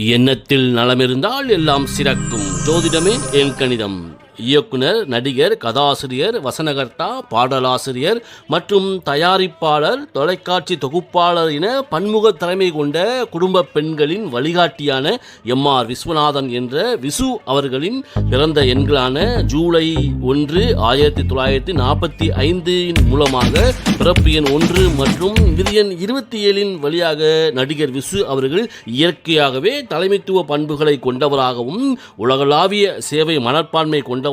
எண்ணத்தில் நலமிருந்தால் எல்லாம் சிறக்கும். ஜோதிடமே என் கணிதம். இயக்குனர், நடிகர், கதாசிரியர், வசனகர்த்தா, பாடலாசிரியர் மற்றும் தயாரிப்பாளர், தொலைக்காட்சி தொகுப்பாளர் என பன்முக திறமை கொண்ட குடும்ப பெண்களின் வழிகாட்டியான எம்.ஆர். விஸ்வநாதன் என்ற விசு அவர்களின் பிறந்த எண்களான ஜூலை 1, 1945 மூலமாக பிறப்பு எண் 1 மற்றும் விதி எண் 27 வழியாக நடிகர் விசு அவர்கள் இயற்கையாகவே தலைமைத்துவ பண்புகளை கொண்டவராகவும் உலகளாவிய சேவை மனப்பான்மை கொண்டவராகவும்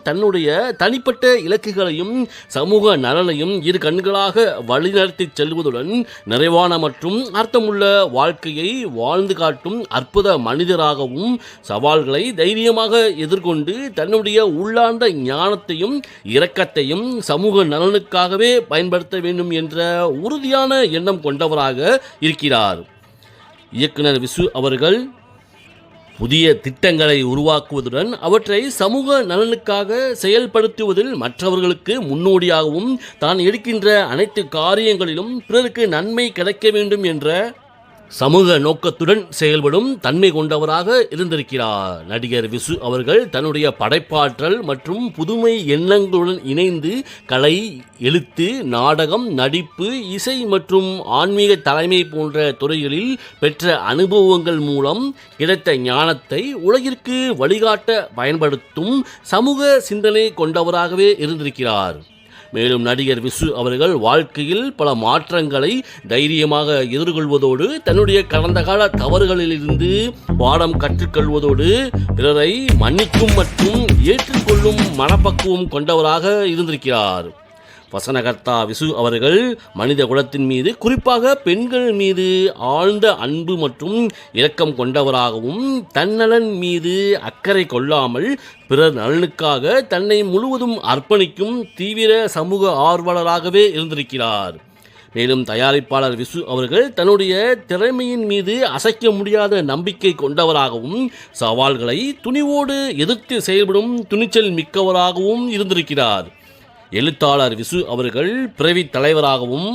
தன்னுடைய தனிப்பட்ட இலக்குகளையும் சமூக நலனையும் இரு கண்களாக வழிநடத்தி செல்வதுடன் நிறைவான மற்றும் அர்த்தமுள்ள வாழ்க்கையை வாழ்ந்து காட்டும் அற்புத மனிதராகவும் சவால்களை தைரியமாக எதிர்கொண்டு தன்னுடைய உள்ளார்ந்த ஞானத்தையும் இரக்கத்தையும் சமூக நலனுக்காகவே பயன்படுத்த வேண்டும் என்ற உறுதியான எண்ணம் கொண்டவராக இருக்கிறார். இயக்குனர் விசு அவர்கள் புதிய திட்டங்களை உருவாக்குவதுடன் அவற்றை சமூக நலனுக்காக செயல்படுத்துவதில் மற்றவர்களுக்கு முன்னோடியாகவும் தான் எடுக்கின்ற அனைத்து காரியங்களிலும் பிறருக்கு நன்மை கிடைக்க வேண்டும் என்ற சமூக நோக்கத்துடன் செயல்படும் தன்மை கொண்டவராக இருந்திருக்கிறார். நடிகர் விசு அவர்கள் தன்னுடைய படைப்பாற்றல் மற்றும் புதுமை எண்ணங்களுடன் இணைந்து கலை, எழுத்து, நாடகம், நடிப்பு, இசை மற்றும் ஆன்மீக தலைமை போன்ற துறைகளில் பெற்ற அனுபவங்கள் மூலம் கிடைத்த ஞானத்தை உலகிற்கு வழிகாட்ட பயன்படுத்தும் சமூக சிந்தனை கொண்டவராகவே இருந்திருக்கிறார். மேலும் நடிகர் விசு அவர்கள் வாழ்க்கையில் பல மாற்றங்களை தைரியமாக எதிர்கொள்வதோடு தன்னுடைய கடந்த கால தவறுகளிலிருந்து பாடம் கற்றுக்கொள்வதோடு பிறரை மன்னிக்கும் மற்றும் ஏற்றுக்கொள்ளும் மனப்பக்குவம் கொண்டவராக இருந்திருக்கிறார். வசனகர்த்தா விசு அவர்கள் மனித குலத்தின் மீது, குறிப்பாக பெண்கள் மீது ஆழ்ந்த அன்பு மற்றும் இரக்கம் கொண்டவராகவும் தன்னலன் மீது அக்கறை கொள்ளாமல் பிறர் நலனுக்காக தன்னை முழுவதும் அர்ப்பணிக்கும் தீவிர சமூக ஆர்வலராகவே இருந்திருக்கிறார். மேலும் தயாரிப்பாளர் விசு அவர்கள் தன்னுடைய திறமையின் மீது அசைக்க முடியாத நம்பிக்கை கொண்டவராகவும் சவால்களை துணிவோடு எதிர்த்து செயல்படும் துணிச்சல் மிக்கவராகவும் இருந்திருக்கிறார். எழுத்தாளர் விசு அவர்கள் பிறவி தலைவராகவும்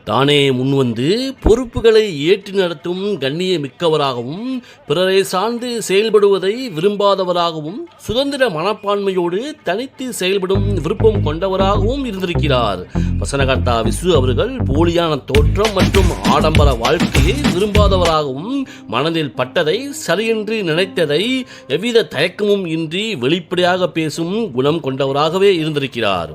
தானே முன்வந்து பொறுப்புகளை ஏற்று நடத்தும் கண்ணிய மிக்கவராகவும் பிறரை சார்ந்து செயல்படுவதை விரும்பாதவராகவும் சுதந்திர மனப்பான்மையோடு தனித்து செயல்படும் விருப்பம் கொண்டவராகவும் இருந்திருக்கிறார். வசனகர்த்தா விசு அவர்கள் போலியான தோற்றம் மற்றும் ஆடம்பர வாழ்க்கையை விரும்பாதவராகவும் மனதில் பட்டதை சரியென்று நினைத்ததை எவ்வித தயக்கமும் இன்றி வெளிப்படையாக பேசும் குணம் கொண்டவராகவே இருந்திருக்கிறார்.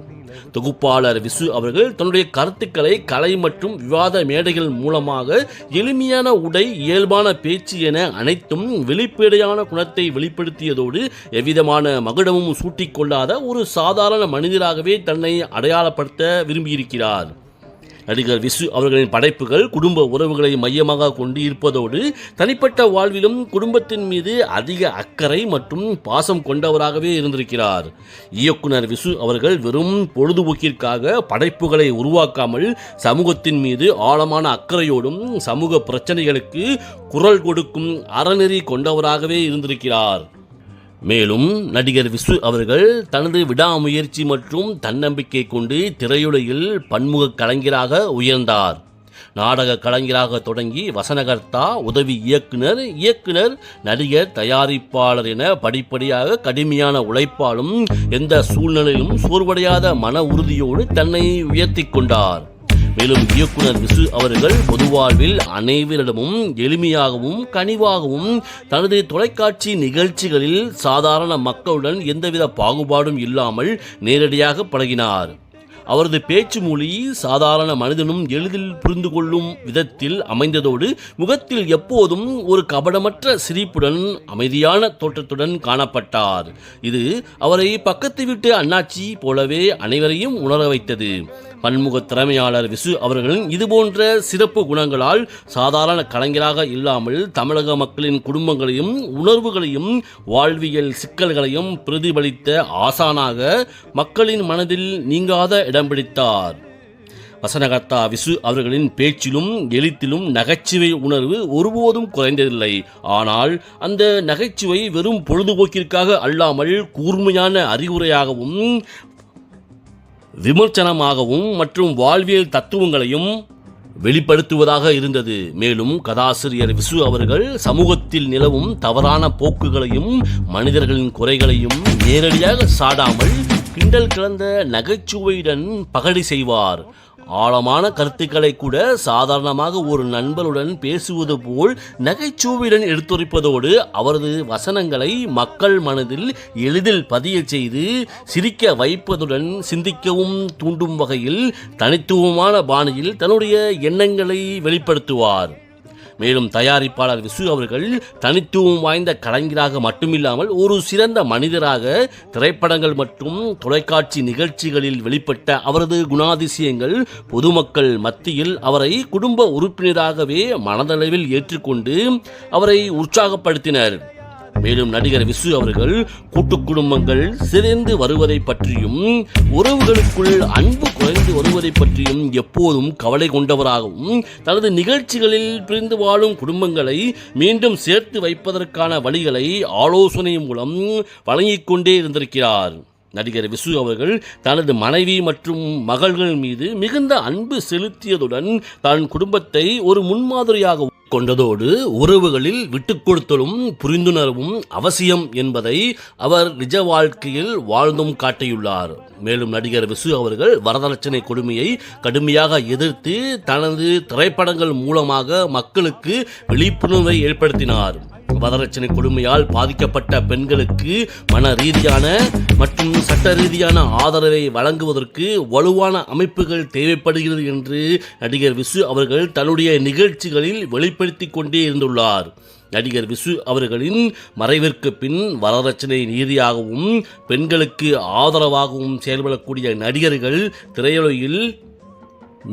தொகுப்பாளர் விசு அவர்கள் தன்னுடைய கருத்துக்களை கலை மற்றும் விவாத மேடைகள் மூலமாக எளிமையான உடை, இயல்பான பேச்சு என அனைத்தும் வெளிப்படையான குணத்தை வெளிப்படுத்தியதோடு எவ்விதமான மகுடமும் சூட்டிக்கொள்ளாத ஒரு சாதாரண மனிதராகவே தன்னை அடையாளப்படுத்த விரும்பியிருக்கிறார். நடிகர் விசு அவர்களின் படைப்புகள் குடும்ப உறவுகளை மையமாக கொண்டு இருப்பதோடு தனிப்பட்ட வாழ்விலும் குடும்பத்தின் மீது அதிக அக்கறை மற்றும் பாசம் கொண்டவராகவே இருந்திருக்கிறார். இயக்குனர் விசு அவர்கள் வெறும் பொழுதுபோக்கிற்காக படைப்புகளை உருவாக்காமல் சமூகத்தின் மீது ஆழமான அக்கறையோடும் சமூக பிரச்சனைகளுக்கு குரல் கொடுக்கும் அறநெறி கொண்டவராகவே இருந்திருக்கிறார். மேலும் நடிகர் விசு அவர்கள் தனது விடாமுயற்சி மற்றும் தன்னம்பிக்கை கொண்டு திரையுலகில் பன்முக கலைஞராக உயர்ந்தார். நாடக கலைஞராக தொடங்கி வசனகர்த்தா, உதவி இயக்குனர், நடிகர், தயாரிப்பாளர் என படிப்படியாக கடுமையான உழைப்பாலும் எந்த சூழ்நிலையிலும் சோர்வடையாத மன உறுதியோடு தன்னை உயர்த்தி கொண்டார். மேலும் இயக்குனர் விசு அவர்கள் பொதுவாழ்வில் அனைவரிடமும் எளிமையாகவும் கனிவாகவும் தனது தொலைக்காட்சி நிகழ்ச்சிகளில் சாதாரண மக்களுடன் எந்தவித பாகுபாடும் இல்லாமல் நேரடியாக பழகினார். அவரது பேச்சு மொழி சாதாரண மனிதனும் எளிதில் புரிந்து கொள்ளும் விதத்தில் அமைந்ததோடு முகத்தில் எப்போதும் ஒரு கபடமற்ற சிரிப்புடன் அமைதியான தோற்றத்துடன் காணப்பட்டார். இது அவரை பக்கத்து வீட்டு அண்ணாச்சி போலவே அனைவரையும் உணர வைத்தது. பன்முக திறமையாளர் விசு அவர்களின் இதுபோன்ற சிறப்பு குணங்களால் சாதாரண கலைஞராக இல்லாமல் தமிழக மக்களின் குடும்பங்களையும் உணர்வுகளையும் வாழ்வியல் சிக்கல்களையும் பிரதிபலித்த ஆசானாக மக்களின் மனதில் நீங்காத இடம் பிடித்தார். வசனகர்த்தா விசு அவர்களின் பேச்சிலும் எழுத்திலும் நகைச்சுவை உணர்வு ஒருபோதும் குறைந்ததில்லை. ஆனால் அந்த நகைச்சுவை வெறும் பொழுதுபோக்கிற்காக அல்லாமல் கூர்மையான அறிவுரையாகவும் விமர்சனமாகவும் மற்றும் வாழ்வியல் தத்துவங்களையும் வெளிப்படுத்துவதாக இருந்தது. மேலும் கதாசிரியர் விசு அவர்கள் சமூகத்தில் நிலவும் தவறான போக்குகளையும் மனிதர்களின் குறைகளையும் நேரடியாக சாடாமல் கிண்டல் கலந்த நகைச்சுவையுடன் பகடி செய்வார். ஆழமான கருத்துக்களை கூட சாதாரணமாக ஒரு நண்பருடன் பேசுவது போல் நகைச்சுவையுடன் எடுத்துரைப்பதோடு அவரது வசனங்களை மக்கள் மனதில் எளிதில் பதிய செய்து சிரிக்க வைப்பதுடன் சிந்திக்கவும் தூண்டும் வகையில் தனித்துவமான பாணியில் தன்னுடைய எண்ணங்களை வெளிப்படுத்துவார். மேலும் தயாரிப்பாளர் விசு அவர்கள் தனித்துவம் வாய்ந்த கலைஞராக மட்டுமில்லாமல் ஒரு சிறந்த மனிதராக திரைப்படங்கள் மற்றும் தொலைக்காட்சி நிகழ்ச்சிகளில் வெளிப்பட்ட அவரது குணாதிசயங்கள் பொதுமக்கள் மத்தியில் அவரை குடும்ப உறுப்பினராகவே மனதளவில் ஏற்றுக்கொண்டு அவரை உற்சாகப்படுத்தினர். மேலும் நடிகர் விசு அவர்கள் கூட்டு குடும்பங்கள் சிதைந்து வருவதை பற்றியும் உறவுகளுக்குள் அன்பு குறைந்து வருவதை பற்றியும் எப்போதும் கவலை கொண்டவராகவும் தனது நிகழ்ச்சிகளில் பிரிந்து வாழும் குடும்பங்களை மீண்டும் சேர்த்து வைப்பதற்கான வழிகளை ஆலோசனை மூலம் வழங்கிக் கொண்டே இருந்திருக்கிறார். நடிகர் விசு அவர்கள் தனது மனைவி மற்றும் மகள்கள் மீது மிகுந்த அன்பு செலுத்தியதுடன் தன் குடும்பத்தை ஒரு முன்மாதிரியாக கொண்டதோடு உறவுகளில் விட்டுக் கொடுத்தலும் புரிந்துணர்வும் அவசியம் என்பதை அவர் நிஜ வாழ்க்கையில் வாழ்ந்தும் காட்டியுள்ளார். மேலும் நடிகர் விசு அவர்கள் வரதட்சணை கொடுமையை கடுமையாக எதிர்த்து தனது திரைப்படங்கள் மூலமாக மக்களுக்கு விழிப்புணர்வை ஏற்படுத்தினார். வரதட்சணை கொடுமையால் பாதிக்கப்பட்ட பெண்களுக்கு மன ரீதியான மற்றும் சட்ட ரீதியான ஆதரவை வழங்குவதற்கு வலுவான அமைப்புகள் தேவைப்படுகிறது என்று நடிகர் விசு அவர்கள் தன்னுடைய நிகழ்ச்சிகளில் வெளிப்படுத்திக் கொண்டே இருந்துள்ளார். நடிகர் விசு அவர்களின் மறைவிற்கு பின் வரதட்சணை நீதியாகவும் பெண்களுக்கு ஆதரவாகவும் செயல்படக்கூடிய நடிகர்கள் திரையுலகில்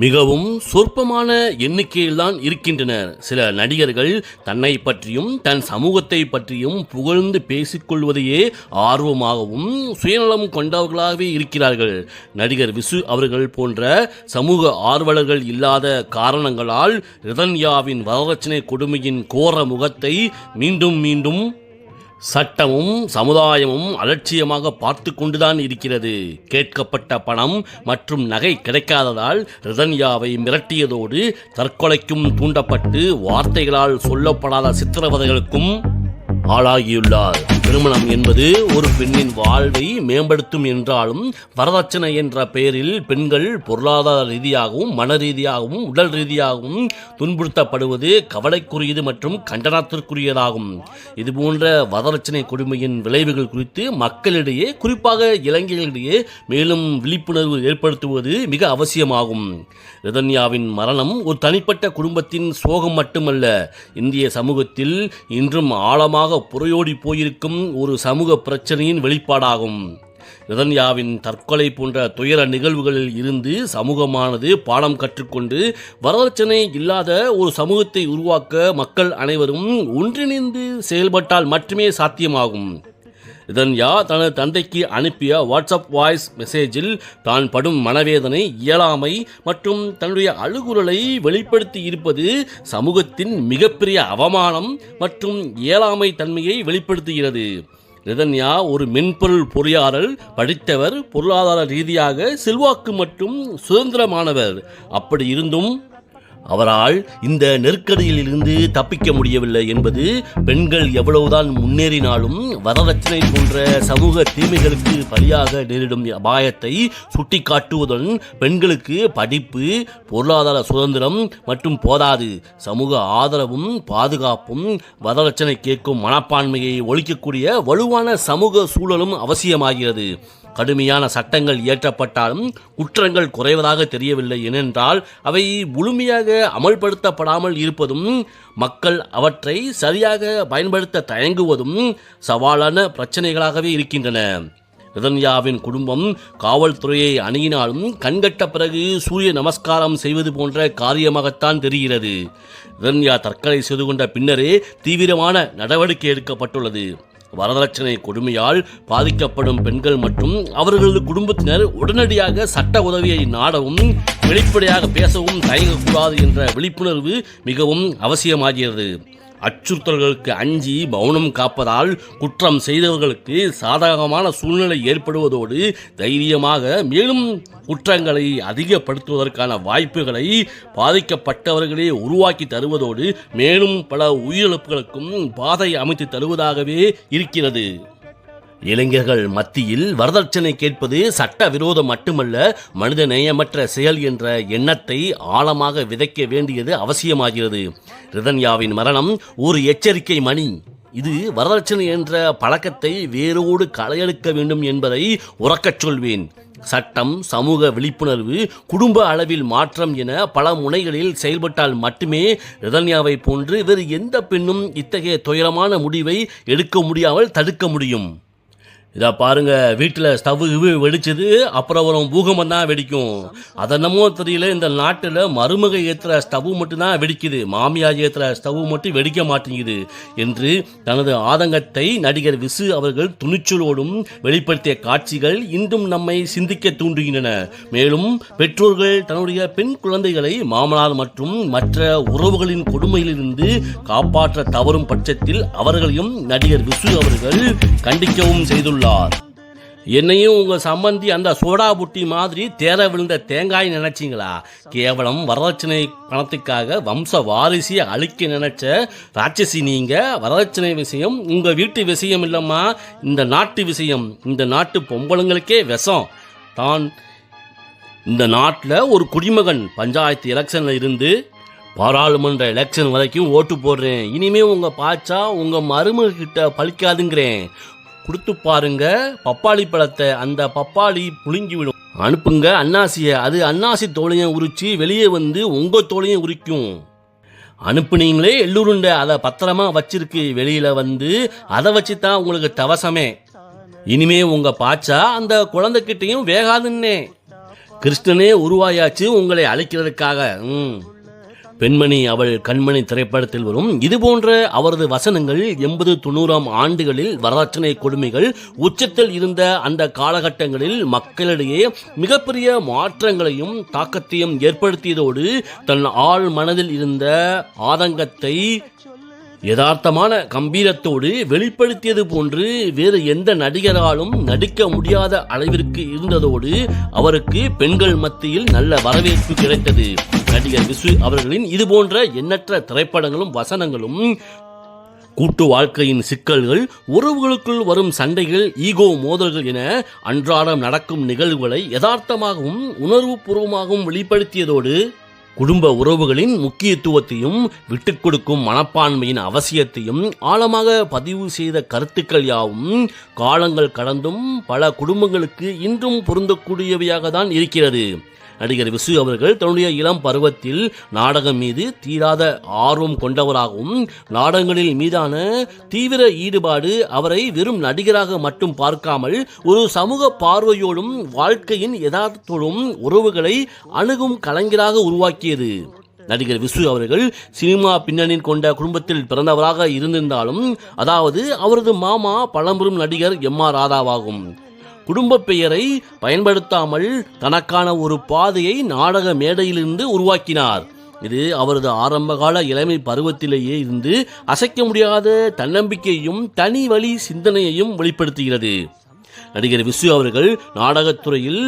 மிகவும் சொற்பமான எண்ணிக்கையில்தான் இருக்கின்றனர். சில நடிகர்கள் தன்னை பற்றியும் தன் சமூகத்தை பற்றியும் புகழ்ந்து பேசிக்கொள்வதையே ஆர்வமாகவும் சுயநலம் கொண்டவர்களாகவே இருக்கிறார்கள். நடிகர் விசு அவர்கள் போன்ற சமூக ஆர்வலர்கள் இல்லாத காரணங்களால் ரிதன்யாவின் வரதட்சணை கொடுமையின் கோர முகத்தை மீண்டும் மீண்டும் சட்டமும் சமுதாயமும் அலட்சியமாக பார்த்து கொண்டுதான் இருக்கிறது. கேட்கப்பட்ட பணம் மற்றும் நகை கிடைக்காததால் ரிதன்யாவை மிரட்டியதோடு தற்கொலைக்கும் தூண்டப்பட்டு வார்த்தைகளால் சொல்லப்படாத சித்திரவதைகளுக்கும் ஆளாகியுள்ளார். திருமணம் என்பது ஒரு பெண்ணின் வாழ்வை மேம்படுத்தும் என்றாலும் வரதட்சணை என்ற பெயரில் பெண்கள் பொருளாதார ரீதியாகவும் மன ரீதியாகவும் உடல் ரீதியாகவும் துன்புறுத்தப்படுவது கவலைக்குரியது மற்றும் கண்டனத்திற்குரியதாகும். இதுபோன்ற வரதட்சணை கொடுமையின் விளைவுகள் குறித்து மக்களிடையே குறிப்பாக இளைஞர்களிடையே மேலும் விழிப்புணர்வு ஏற்படுத்துவது மிக அவசியமாகும். ரிதன்யாவின் மரணம் ஒரு தனிப்பட்ட குடும்பத்தின் சோகம் மட்டுமல்ல, இந்திய சமூகத்தில் இன்றும் ஆழமாக புரையோடி போயிருக்கும் ஒரு சமூக பிரச்சனையின் வெளிப்பாடாகும். ரிதன்யாவின் தற்கொலை போன்ற துயர நிகழ்வுகளில் இருந்து சமூகமானது பாடம் கற்றுக்கொண்டு வரதட்சணை இல்லாத ஒரு சமூகத்தை உருவாக்க மக்கள் அனைவரும் ஒன்றிணைந்து செயல்பட்டால் மட்டுமே சாத்தியமாகும். ரிதன்யா தனது தந்தைக்கு அனுப்பிய வாட்ஸ்அப் வாய்ஸ் மெசேஜில் தான் படும் மனவேதனை, இயலாமை மற்றும் தன்னுடைய அழுகுரலை வெளிப்படுத்தி இருப்பது சமூகத்தின் மிகப்பெரிய அவமானம் மற்றும் இயலாமை தன்மையை வெளிப்படுத்துகிறது. ரிதன்யா ஒரு மென்பொருள் பொறியாளர், படித்தவர், பொருளாதார ரீதியாக செல்வாக்கு மற்றும் சுதந்திரமானவர். அப்படி இருந்தும் அவரால் இந்த நெருக்கடியில் இருந்து தப்பிக்க முடியவில்லை என்பது பெண்கள் எவ்வளவுதான் முன்னேறினாலும் வரதட்சணை போன்ற சமூக தீமைகளுக்கு பலியாக நேரிடும் அபாயத்தை சுட்டிக்காட்டுவதுடன் பெண்களுக்கு படிப்பு, பொருளாதார சுதந்திரம் மற்றும் போதாது சமூக ஆதரவும் பாதுகாப்பும் வரதட்சணை கேட்கும் மனப்பான்மையை ஒழிக்கக்கூடிய வலுவான சமூக சூழலும் அவசியமாகிறது. கடுமையான சட்டங்கள் இயற்றப்பட்டாலும் குற்றங்கள் குறைவதாக தெரியவில்லை. ஏனென்றால் அவை முழுமையாக அமல்படுத்தப்படாமல் இருப்பதும் மக்கள் அவற்றை சரியாக பயன்படுத்த தயங்குவதும் சவாலான பிரச்சனைகளாகவே இருக்கின்றன. ரிதன்யாவின் குடும்பம் காவல்துறையை அணுகினாலும் கண்கட்ட பிறகு சூரிய நமஸ்காரம் செய்வது போன்ற காரியமாகத்தான் தெரிகிறது. ரிதன்யா தற்கொலை செய்து கொண்ட பின்னரே தீவிரமான நடவடிக்கை எடுக்கப்பட்டுள்ளது. வரதட்சணை கொடுமையால் பாதிக்கப்படும் பெண்கள் மற்றும் அவர்களது குடும்பத்தினர் உடனடியாக சட்ட உதவியை நாடவும் வெளிப்படையாக பேசவும் தயங்கக்கூடாது என்ற விழிப்புணர்வு மிகவும் அவசியமாகிறது. அச்சுறுத்தல்களுக்கு அஞ்சி மௌனம் காப்பதால் குற்றம் செய்தவர்களுக்கு சாதகமான சூழ்நிலை ஏற்படுவதோடு தைரியமாக மேலும் குற்றங்களை அதிகப்படுத்துவதற்கான வாய்ப்புகளை பாதிக்கப்பட்டவர்களே உருவாக்கி தருவதோடு மேலும் பல உயிரிழப்புகளுக்கும் பாதை அமைத்து தருவதாகவே இருக்கிறது. இளைஞர்கள் மத்தியில் வரதட்சணை கேட்பது சட்ட விரோதம் மட்டுமல்ல, மனித நேயமற்ற செயல் என்ற எண்ணத்தை ஆழமாக விதைக்க வேண்டியது அவசியமாகிறது. ரிதன்யாவின் மரணம் ஒரு எச்சரிக்கை மணி. இது வரதட்சணை என்ற பழக்கத்தை வேரோடு களையெடுக்க வேண்டும் என்பதை உரக்கச் சொல்வேன். சட்டம், சமூக விழிப்புணர்வு, குடும்ப அளவில் மாற்றம் என பல முனைகளில் செயல்பட்டால் மட்டுமே ரிதன்யாவை போன்று வேறு எந்த பெண்ணும் இத்தகைய துயரமான முடிவை எடுக்க முடியாமல் தடுக்க முடியும். இதை பாருங்க, வீட்டில் ஸ்டவ்வு வெடிச்சது, அப்புறம் ஒரு பூகம்பம் தான் வெடிக்கும். அதென்னமோ தெரியல, இந்த நாட்டில் மருமக ஏற்றுற ஸ்டவ்வு மட்டும்தான் வெடிக்குது, மாமியார் ஏற்றுற ஸ்டவ்வு மட்டும் வெடிக்க மாட்டேங்குது என்று தனது ஆதங்கத்தை நடிகர் விசு அவர்கள் துணிச்சலோடும் வெளிப்படுத்திய காட்சிகள் இன்றும் நம்மை சிந்திக்க தூண்டுகின்றன. மேலும் பெற்றோர்கள் தன்னுடைய பெண் குழந்தைகளை மாமனார் மற்றும் மற்ற உறவுகளின் கொடுமையிலிருந்து காப்பாற்ற தவறும் பட்சத்தில் அவர்களையும் நடிகர் விசு அவர்கள் கண்டிக்கவும் செய்துள்ளார். என்னையும் உங்க சம்பந்தி அந்த சோடா புட்டி மாதிரி தேர விழுந்த தேங்காய் நினைச்சிங்களா? கேவலம் வரதட்சணை பணத்துக்காக வம்ச வாரிசை அழிக்க நினைச்ச ராட்சசி நீங்க. வரதட்சணை விஷயம் உங்க வீட்டு விஷயம் இல்லம்மா, இந்த நாட்டு விஷயம். இந்த நாட்டு பொம்பளைங்களுக்கே விஷம் தான். இந்த நாட்டில் ஒரு குடிமகன் பஞ்சாயத்து எலெக்ஷன்ல இருந்து பாராளுமன்ற எலெக்ஷன் வரைக்கும் ஓட்டு போடுறேன். இனிமே உங்க பாச்சா உங்க மருமக கிட்ட பழிக்காதுங்கிறேன். கொடுத்து பாருங்க பப்பாளி பழத்தை, அந்த பப்பாளி புழுங்கி விடும். அனுப்புங்க அன்னாசியை, அது அன்னாசி தோலையும் உரிச்சு வெளியே வந்து உங்க தோலையும் உரிக்கும். அனுப்புனீங்களே எள்ளுருண்டை, அதை பத்திரமா வச்சிருக்கு, வெளியில வந்து அதை வச்சு தான் உங்களுக்கு தவசமே. இனிமே உங்க பாச்சா அந்த குழந்தைகிட்டையும் வேகாதுன்னே. கிருஷ்ணனே உருவாயாச்சு உங்களை அழைக்கிறதுக்காக. பெண்மணி அவள் கண்மணி திரைப்படத்தில் வரும் இது போன்ற அவரது வசனங்கள் 80-90 ஆண்டுகளில் வரதட்சணை கொடுமைகள் உச்சத்தில் இருந்த அந்த காலகட்டங்களில் மக்களிடையே மிகப்பெரிய மாற்றங்களையும் தாக்கத்தையும் ஏற்படுத்தியதோடு தன் ஆழ் மனதில் இருந்த ஆதங்கத்தை யதார்த்தமான கம்பீரத்தோடு வெளிப்படுத்தியது போன்று வேறு எந்த நடிகராலும் நடிக்க முடியாத அளவிற்கு இருந்ததோடு அவருக்கு பெண்கள் மத்தியில் நல்ல வரவேற்பு கிடைத்தது. நடிகர் விசு அவர்களின் இது போன்ற எண்ணற்ற திரைப்படங்களும் வசனங்களும் கூட்டு வாழ்க்கையின் சிக்கல்கள், உறவுகளுக்குள் வரும் சண்டைகள், ஈகோ மோதல்கள் என அன்றாடம் நடக்கும் நிகழ்வுகளை யதார்த்தமாகவும் உணர்வு பூர்வமாகவும் வெளிப்படுத்தியதோடு குடும்ப உறவுகளின் முக்கியத்துவத்தையும் விட்டுக் கொடுக்கும் மனப்பான்மையின் அவசியத்தையும் ஆழமாக பதிவு செய்த கருத்துக்கள் யாவும் காலங்கள் கடந்தும் பல குடும்பங்களுக்கு இன்றும் பொருந்தக்கூடியவையாக தான் இருக்கிறது. நடிகர் விசு அவர்கள் தன்னுடைய இளம் பருவத்தில் நாடகம் மீது தீராத ஆர்வம் கொண்டவராகவும் நாடகங்களில் மீதான தீவிர ஈடுபாடு அவரை வெறும் நடிகராக மட்டும் பார்க்காமல் ஒரு சமூக பார்வையோடும் வாழ்க்கையின் யதார்த்தத்தோடும் உறவுகளை அணுகும் கலைஞராக உருவாக்கியது. நடிகர் விசு அவர்கள் சினிமா பின்னணி கொண்ட குடும்பத்தில் பிறந்தவராக இருந்திருந்தாலும், அதாவது அவரது மாமா பழம்பெரும் நடிகர் M.R. ராதாவாகும். குடும்ப பெயரை பயன்படுத்தாமல் தனக்கான ஒரு பாதையை நாடக மேடையிலிருந்து உருவாக்கினார். இது அவரது ஆரம்பகால இளமை பருவத்திலேயே இருந்து அசைக்க முடியாத தன்னம்பிக்கையையும் தனி வழி சிந்தனையையும் வெளிப்படுத்துகிறது. நடிகர் விசு அவர்கள் நாடகத்துறையில்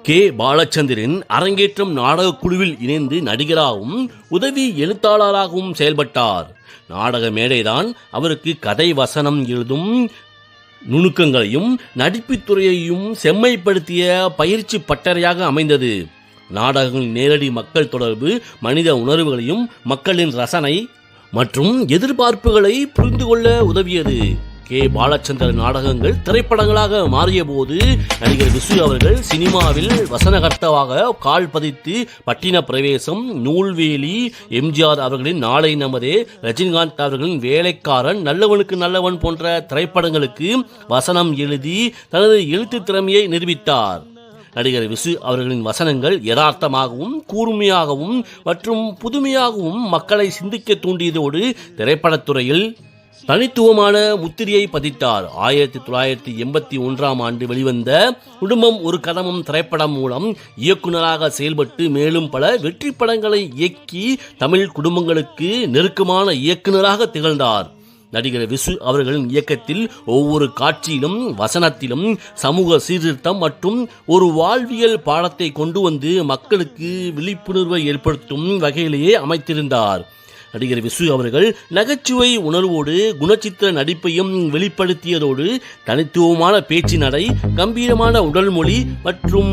கே. பாலச்சந்திரன் அரங்கேற்றம் நாடக குழுவில் இணைந்து நடிகராகவும் உதவி எழுத்தாளராகவும் செயல்பட்டார். நாடக மேடைதான் அவருக்கு கதை வசனம் எழுதும் நுணுக்கங்களையும் நடிப்புத்துறையையும் செம்மைப்படுத்திய பயிற்சி பட்டறையாக அமைந்தது. நாடகங்களின் நேரடி மக்கள் தொடர்பு மனித உணர்வுகளையும் மக்களின் ரசனை மற்றும் எதிர்பார்ப்புகளை புரிந்து கொள்ள உதவியது. கே. பாலச்சந்திரன் நாடகங்கள் திரைப்படங்களாக மாறிய போது நடிகர் விசு அவர்கள் சினிமாவில் வசனகர்த்தாவாக கால் பதித்து பட்டின பிரவேசம், நூல்வேலி, எம்ஜிஆர் அவர்களின் நாளை நமதே, ரஜினிகாந்த் அவர்களின் வேலைக்காரன், நல்லவனுக்கு நல்லவன் போன்ற திரைப்படங்களுக்கு வசனம் எழுதி தனது எழுத்து திறமையை நிரூபித்தார். நடிகர் விசு அவர்களின் வசனங்கள் யதார்த்தமாகவும் கூர்மையாகவும் மற்றும் புதுமையாகவும் மக்களை சிந்திக்க தூண்டியதோடு திரைப்படத்துறையில் தனித்துவமான முத்திரையை பதித்தார். 1981 வெளிவந்த குடும்பம் ஒரு கதமும் திரைப்படம் மூலம் இயக்குநராக செயல்பட்டு மேலும் பல வெற்றி படங்களை இயக்கி தமிழ் குடும்பங்களுக்கு நெருக்கமான இயக்குநராக திகழ்ந்தார். நடிகர் விசு அவர்களின் இயக்கத்தில் ஒவ்வொரு காட்சியிலும் வசனத்திலும் சமூக சீர்திருத்தம் மற்றும் ஒரு வாழ்வியல் பாடத்தை கொண்டு வந்து மக்களுக்கு விழிப்புணர்வை ஏற்படுத்தும் வகையிலேயே அமைத்திருந்தார். நடிகர் விசு அவர்கள் நகைச்சுவை உணர்வோடு குணச்சித்திர நடிப்பையும் வெளிப்படுத்தியதோடு தனித்துவமான பேச்சு நடை, கம்பீரமான உடல் மொழி மற்றும்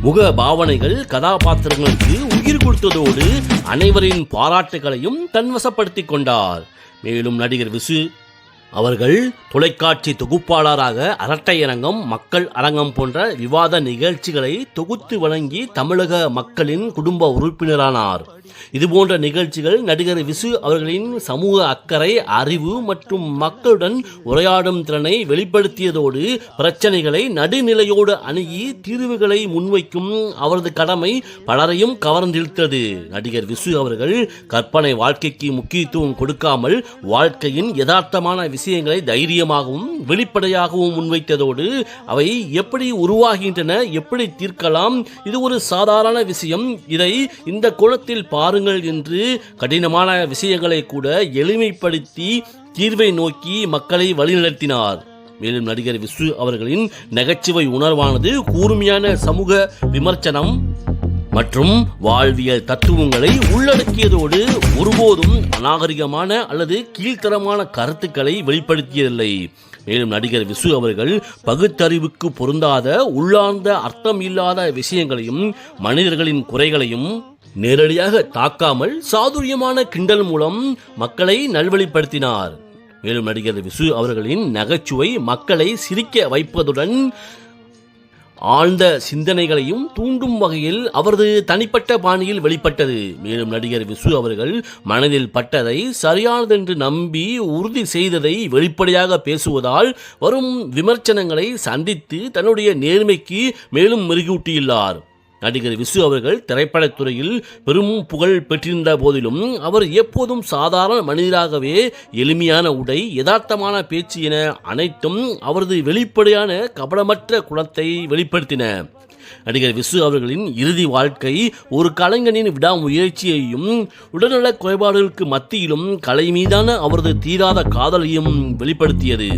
முக பாவனைகள் கதாபாத்திரங்களுக்கு உயிர் கொடுத்ததோடு அனைவரின் பாராட்டுகளையும் தன்வசப்படுத்திக் கொண்டார். மேலும் நடிகர் விசு அவர்கள் தொலைக்காட்சி தொகுப்பாளராக அரட்டையரங்கம், மக்கள் அரங்கம் போன்ற விவாத நிகழ்ச்சிகளை தொகுத்து வழங்கி தமிழக மக்களின் குடும்ப உறுப்பினரானார். இதுபோன்ற நிகழ்ச்சிகள் நடிகர் விசு அவர்களின் சமூக அக்கறை, அறிவு மற்றும் மக்களுடன் உரையாடும் திறனை வெளிப்படுத்தியதோடு பிரச்சனைகளை நடுநிலையோடு அணுகி தீர்வுகளை முன்வைக்கும் அவரது கடமை பலரையும் கவர்ந்திழுத்தது. நடிகர் விசு அவர்கள் கற்பனை வாழ்க்கைக்கு முக்கியத்துவம் கொடுக்காமல் வாழ்க்கையின் யதார்த்தமான விஷயங்களை தைரியமாகவும் வெளிப்படையாகவும் முன்வைத்ததோடு அவை எப்படி உருவாகின்றன, எப்படி தீர்க்கலாம், இது ஒரு சாதாரண விஷயம், இதை இந்த கோணத்தில் பாருங்கள் என்று கடினமான விஷயங்களை கூட எளிமைப்படுத்தி தீர்வை நோக்கி மக்களை வழிநடத்தினார். மேலும் நடிகர் விசு அவர்களின் நகைச்சுவை உணர்வானது கூர்மையான சமூக விமர்சனம் மற்றும் வாழ்வியல் தத்துவங்களை உள்ளடக்கியதோடு ஒருபோதும் அநாகரிகமான அல்லது கீழ்த்தரமான கருத்துக்களை வெளிப்படுத்தியதில்லை. மேலும் நடிகர் விசு அவர்கள் பகுத்தறிவுக்கு பொருந்தாத உள்ளார்ந்த அர்த்தம் இல்லாத விஷயங்களையும் மனிதர்களின் குறைகளையும் நேரடியாக தாக்காமல் சாதுரியமான கிண்டல் மூலம் மக்களை நல்வழிப்படுத்தினார். மேலும் நடிகர் விசு அவர்களின் நகைச்சுவை மக்களை சிரிக்க வைப்பதுடன் ஆழ்ந்த சிந்தனைகளையும் தூண்டும் வகையில் அவரது தனிப்பட்ட பாணியில் வெளிப்பட்டது. மேலும் நடிகர் விசு அவர்கள் மனதில் பட்டதை சரியானதென்று நம்பி உறுதி செய்ததை வெளிப்படையாக பேசுவதால் வரும் விமர்சனங்களை சந்தித்து தன்னுடைய நேர்மைக்கு மேலும் மெருகூட்டியுள்ளார். நடிகர் விசு அவர்கள் திரைப்படத்துறையில் பெரும் புகழ் பெற்றிருந்த போதிலும் அவர் எப்போதும் சாதாரண மனிதராகவே எளிமையான உடை, யதார்த்தமான பேச்சு என அனைத்தும் அவரது வெளிப்படையான கபடமற்ற குணத்தை வெளிப்படுத்தின. நடிகர் விசு அவர்களின் இறுதி வாழ்க்கை ஒரு கலைஞனின் விடாமுயற்சியையும் உடல்நலக் குறைபாடுகளுக்கு மத்தியிலும் கலை மீதான அவரது தீராத காதலையும் வெளிப்படுத்தியது.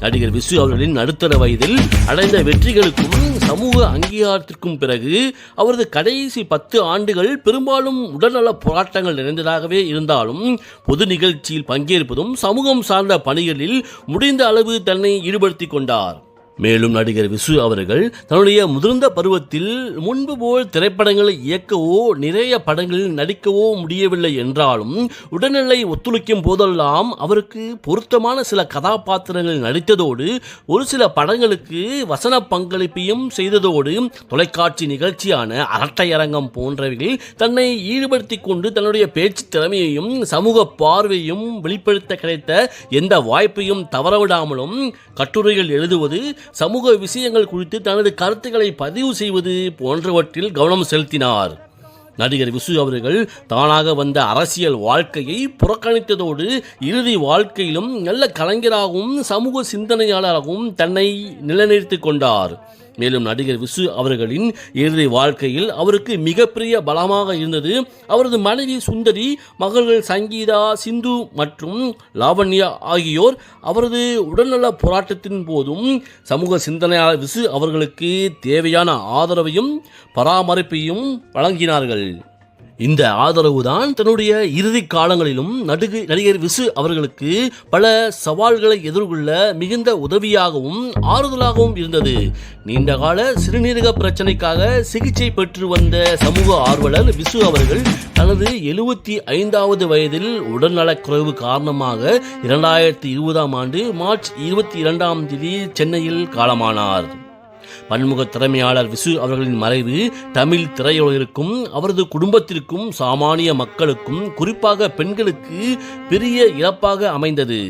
நடிகர் விசு அவர்களின் நடுத்தர வயதில் அடைந்த வெற்றிகளுக்கும் சமூக அங்கீகாரத்திற்கும் பிறகு அவரது கடைசி 10 ஆண்டுகள் பெரும்பாலும் உடல்நல போராட்டங்கள் நிறைந்ததாகவே இருந்தாலும் பொது நிகழ்ச்சியில் பங்கேற்பதும் சமூகம் சார்ந்த பணிகளில் முடிந்த அளவு தன்னை ஈடுபடுத்திக் கொண்டார். மேலும் நடிகர் விசு அவர்கள் தன்னுடைய முதிர்ந்த பருவத்தில் முன்பு போல் திரைப்படங்களை இயக்கவோ நிறைய படங்களில் நடிக்கவோ முடியவில்லை என்றாலும் உடல்நிலை ஒத்துழைக்கும் போதெல்லாம் அவருக்கு பொருத்தமான சில கதாபாத்திரங்கள் நடித்ததோடு ஒரு சில படங்களுக்கு வசன பங்களிப்பையும் செய்ததோடு தொலைக்காட்சி நிகழ்ச்சியான அரட்டையரங்கம் போன்றவைகளில் தன்னை ஈடுபடுத்திக் கொண்டு தன்னுடைய பேச்சு திறமையையும் சமூக பார்வையும் வெளிப்படுத்த கிடைத்த எந்த வாய்ப்பையும் தவறவிடாமலும் கட்டுரைகள் எழுதுவது, சமூக விஷயங்கள் குறித்து தனது கருத்துக்களை பதிவு செய்வது போன்றவற்றில் கவனம் செலுத்தினார். நடிகர் விசு அவர்கள் தானாக வந்த அரசியல் வாழ்க்கையை புறக்கணித்ததோடு இறுதி வாழ்க்கையிலும் நல்ல கலைஞராகவும் சமூக சிந்தனையாளராகவும் தன்னை நிலைநிறுத்திக் கொண்டார். மேலும் நடிகர் விசு அவர்களின் இறுதி வாழ்க்கையில் அவருக்கு மிகப்பெரிய பலமாக இருந்தது அவரது மனைவி சுந்தரி, மகள்கள் சங்கீதா, சிந்து மற்றும் லாவண்யா ஆகியோர் அவரது உடல்நல போராட்டத்தின் போதும் சமூக சிந்தனையாளர் விசு அவர்களுக்கு தேவையான ஆதரவையும் பராமரிப்பையும் வழங்கினார்கள். இந்த ஆதரவுதான் தன்னுடைய இறுதி காலங்களிலும் நடிகர் விசு அவர்களுக்கு பல சவால்களை எதிர்கொள்ள மிகுந்த உதவியாகவும் ஆறுதலாகவும் இருந்தது. நீண்டகால சிறுநீரக பிரச்சனைக்காக சிகிச்சை பெற்று வந்த சமூக ஆர்வலர் விசு அவர்கள் தனது 75வது வயதில் உடல்நலக்குறைவு காரணமாக 2020 மார்ச் 22 சென்னையில் காலமானார். பன்முக திறமையாளர் விசு அவர்களின் மறைவு தமிழ் திரையுலகிற்கும் அவரது குடும்பத்திற்கும் சாமானிய மக்களுக்கும் குறிப்பாக பெண்களுக்கு பெரிய இழப்பாக அமைந்தது.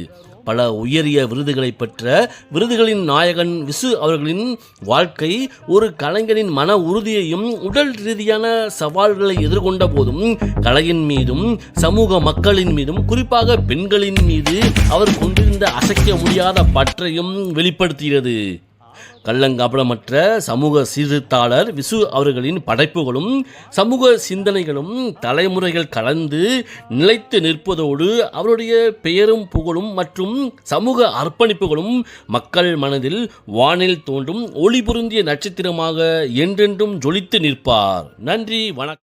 பல உயரிய விருதுகளை பெற்ற விருதுகளின் நாயகன் விசு அவர்களின் வாழ்க்கை ஒரு கலைஞனின் மன உறுதியையும் உடல் ரீதியான சவால்களை எதிர்கொண்ட போதும் கலையின் மீதும் சமூக மக்களின் மீதும் குறிப்பாக பெண்களின் மீது அவர் கொண்டிருந்த அசைக்க முடியாத பற்றையும் வெளிப்படுத்துகிறது. கள்ளங்கபடமற்ற சமூக சீர்திருத்தாளர் விசு அவர்களின் படைப்புகளும் சமூக சிந்தனைகளும் தலைமுறைகள் கலந்து நிலைத்து நிற்பதோடு அவருடைய பெயரும் புகழும் மற்றும் சமூக அர்ப்பணிப்புகளும் மக்கள் மனதில் வானில் தோன்றும் ஒளி பொருந்திய நட்சத்திரமாக என்றென்றும் ஜொலித்து நிற்பார். நன்றி, வணக்கம்.